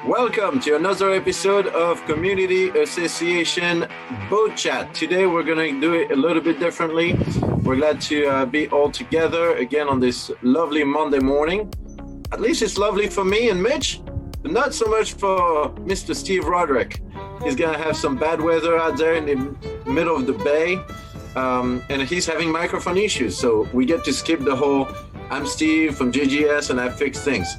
Welcome to another episode of Community Association Boat Chat. Today we're going to do it a little bit differently. We're glad to be all together again on this lovely Monday morning. At least it's lovely for me and Mitch, but not so much for Mr. Steve Roderick. He's going to have some bad weather out there in the middle of the bay, and he's having microphone issues. So we get to skip the whole, I'm Steve from JGS and I fix things.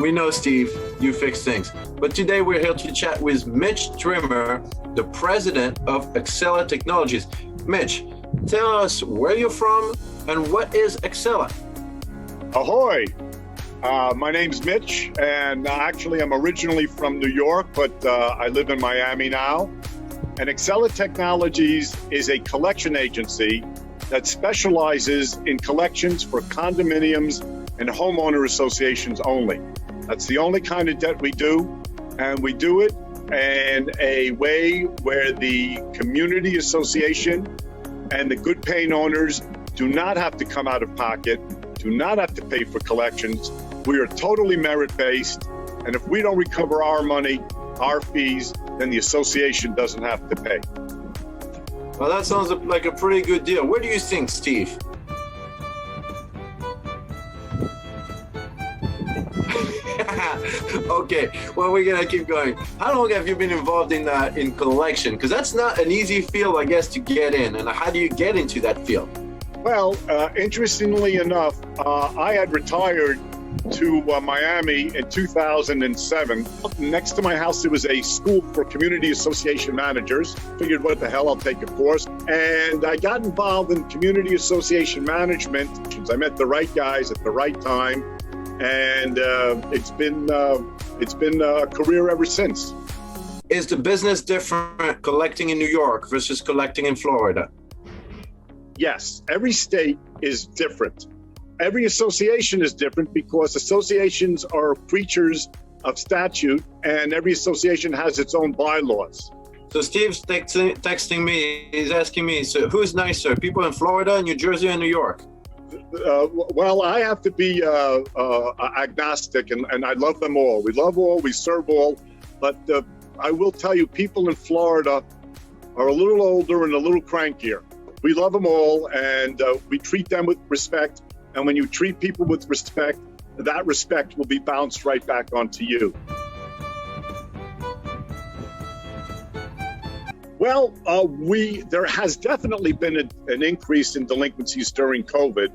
We know, Steve, you fix things. But today we're here to chat with Mitch Drimmer, the president of Axela Technologies. Mitch, tell us where you're from and what is Axela? Ahoy! My name's Mitch, and actually I'm originally from New York, but I live in Miami now. And Axela Technologies is a collection agency that specializes in collections for condominiums and homeowner associations only. That's the only kind of debt we do, and we do it in a way where the community association and the good paying owners do not have to come out of pocket, do not have to pay for collections. We are totally merit-based, and if we don't recover our money, our fees, then the association doesn't have to pay. Well, that sounds like a pretty good deal. What do you think, Steve? Okay, well, we're gonna keep going. How long have you been involved in collection? Because that's not an easy field, I guess, to get in. And how do you get into that field? Well, interestingly enough, I had retired to Miami in 2007. Next to my house, there was a school for community association managers. Figured, what the hell, I'll take a course. And I got involved in community association management. I met the right guys at the right time. And it's been a career ever since. Is the business different collecting in New York versus collecting in Florida? Yes, every state is different. Every association is different because associations are creatures of statute, and every association has its own bylaws. So Steve's texting me, he's asking me, so who's nicer, people in Florida, New Jersey, or New York? Well, I have to be agnostic, and I love them all. We love all, we serve all, but I will tell you, people in Florida are a little older and a little crankier. We love them all, and we treat them with respect, and when you treat people with respect, that respect will be bounced right back onto you. Well, there has definitely been an increase in delinquencies during COVID,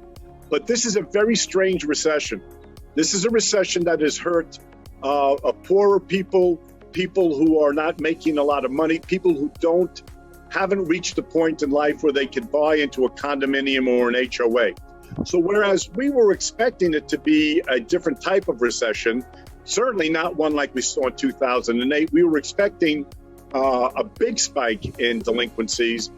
but this is a very strange recession. This is a recession that has hurt poorer people, people who are not making a lot of money, people who haven't reached a point in life where they can buy into a condominium or an HOA. So whereas we were expecting it to be a different type of recession, certainly not one like we saw in 2008, we were expecting a big spike in delinquencies.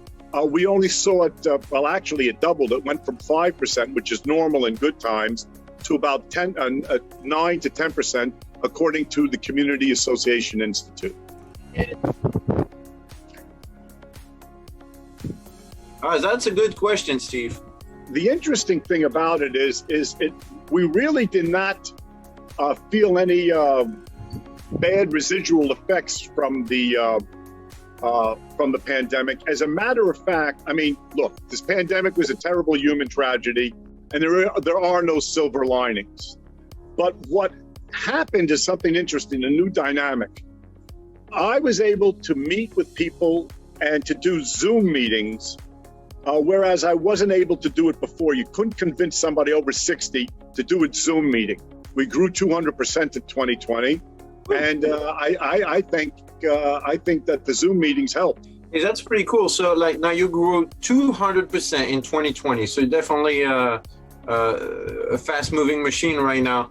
We only saw it, actually it doubled. It went from 5%, which is normal in good times, to about 9 to 10%, according to the Community Association Institute. That's a good question, Steve. The interesting thing about it is we really did not feel any bad residual effects from the pandemic. As a matter of fact, I mean, look, this pandemic was a terrible human tragedy, and there are no silver linings. But what happened is something interesting, a new dynamic. I was able to meet with people and to do Zoom meetings, whereas I wasn't able to do it before. You couldn't convince somebody over 60 to do a Zoom meeting. We grew 200% in 2020. And I think that the Zoom meetings helped. Hey, that's pretty cool. So like now you grew 200% in 2020. So definitely a fast moving machine right now.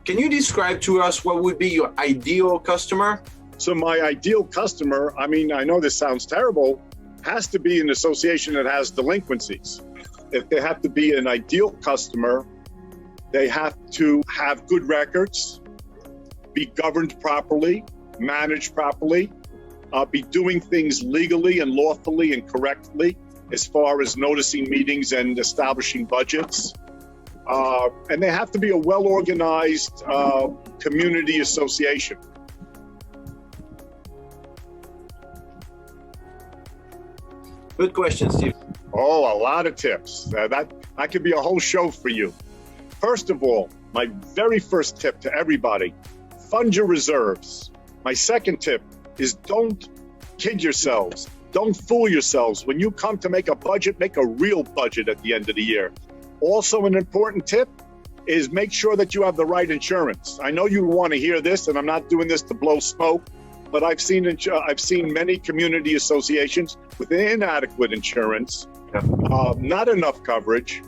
Can you describe to us what would be your ideal customer? So my ideal customer, I mean, I know this sounds terrible, has to be an association that has delinquencies. If they have to be an ideal customer, they have to have good records, be governed properly, managed properly, be doing things legally and lawfully and correctly as far as noticing meetings and establishing budgets. And they have to be a well-organized community association. Good question, Steve. Oh, a lot of tips. That could be a whole show for you. First of all, my very first tip to everybody, fund your reserves. My second tip is don't kid yourselves. Don't fool yourselves. When you come to make a budget, make a real budget at the end of the year. Also, an important tip is make sure that you have the right insurance. I know you want to hear this, and I'm not doing this to blow smoke, but I've seen many community associations with inadequate insurance, not enough coverage,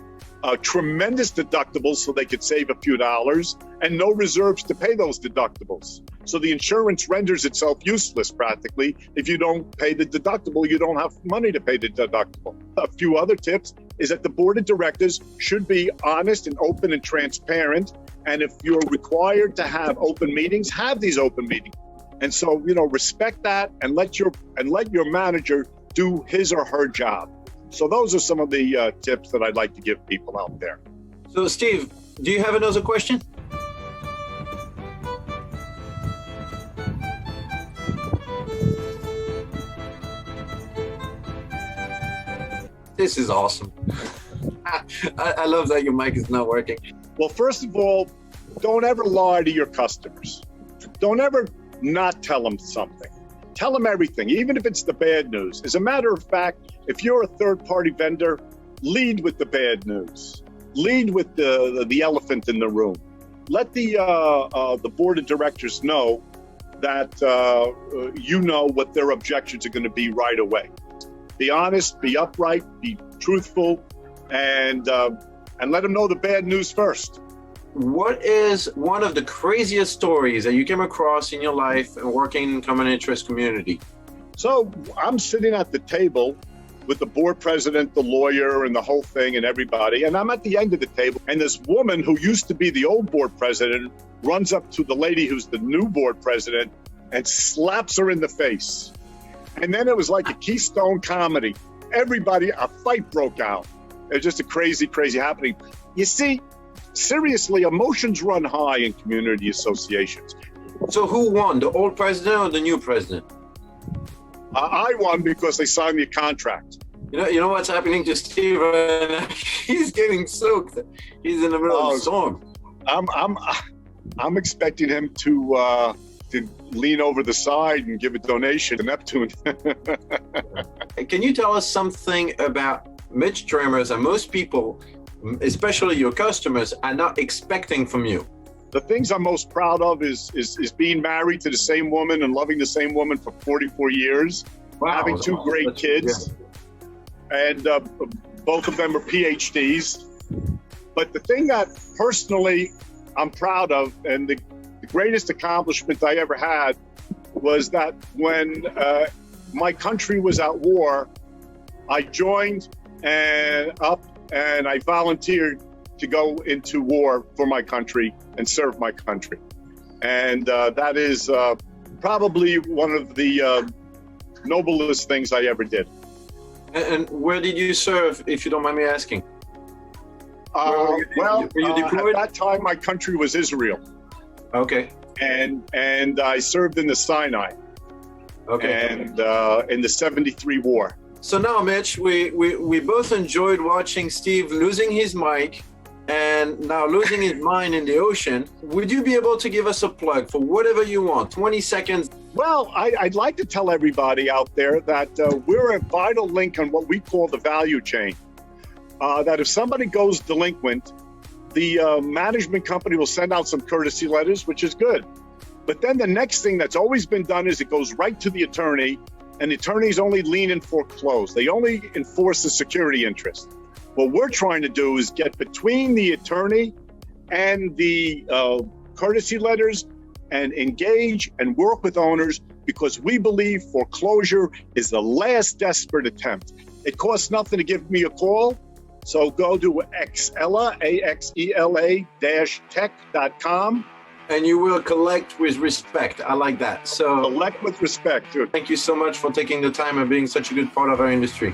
tremendous deductibles so they could save a few dollars, and no reserves to pay those deductibles. So the insurance renders itself useless practically. If you don't pay the deductible, you don't have money to pay the deductible. A few other tips is that the board of directors should be honest and open and transparent. And if you're required to have open meetings, have these open meetings. And so, respect that and let your manager do his or her job. So those are some of the tips that I'd like to give people out there. So, Steve, do you have another question? This is awesome. I love that your mic is not working. Well, first of all, don't ever lie to your customers. Don't ever not tell them something. Tell them everything, even if it's the bad news. As a matter of fact, if you're a third-party vendor, lead with the bad news. Lead with the elephant in the room. Let the board of directors know that you know what their objections are going to be right away. Be honest, be upright, be truthful, and let them know the bad news first. What is one of the craziest stories that you came across in your life and working in common interest community? So I'm sitting at the table with the board president, the lawyer, and the whole thing, and everybody. And I'm at the end of the table, and this woman who used to be the old board president runs up to the lady who's the new board president and slaps her in the face. And then it was like a Keystone comedy. Everybody, a fight broke out. It was just a crazy, crazy happening. You see, seriously, emotions run high in community associations. So who won, the old president or the new president? I won because they signed me a contract. You know what's happening to Steve right now? He's getting soaked. He's in the middle of a storm. I'm expecting him to lean over the side and give a donation to Neptune. Can you tell us something about Mitch Drimmer that most people, especially your customers, are not expecting from you? The things I'm most proud of is being married to the same woman and loving the same woman for 44 years, having two great kids, and both of them are PhDs. But the thing that personally I'm proud of, and the greatest accomplishment I ever had, was that when my country was at war, I joined and I volunteered to go into war for my country and serve my country. And that is probably one of the noblest things I ever did. And where did you serve, if you don't mind me asking? Were you deployed? At that time, my country was Israel. Okay. And I served in the Sinai. Okay. And in the 73 war. So now, Mitch, we both enjoyed watching Steve losing his mic and now losing his mind in the ocean. Would you be able to give us a plug for whatever you want, 20 seconds? Well, I'd like to tell everybody out there that we're a vital link on what we call the value chain. That if somebody goes delinquent, the management company will send out some courtesy letters, which is good. But then the next thing that's always been done is it goes right to the attorney, and the attorneys only lean and foreclose. They only enforce the security interest. What we're trying to do is get between the attorney and the courtesy letters and engage and work with owners, because we believe foreclosure is the last desperate attempt. It costs nothing to give me a call. So go to Axela, AXELA-tech.com. And you will collect with respect. I like that. So collect with respect. Thank you so much for taking the time and being such a good part of our industry.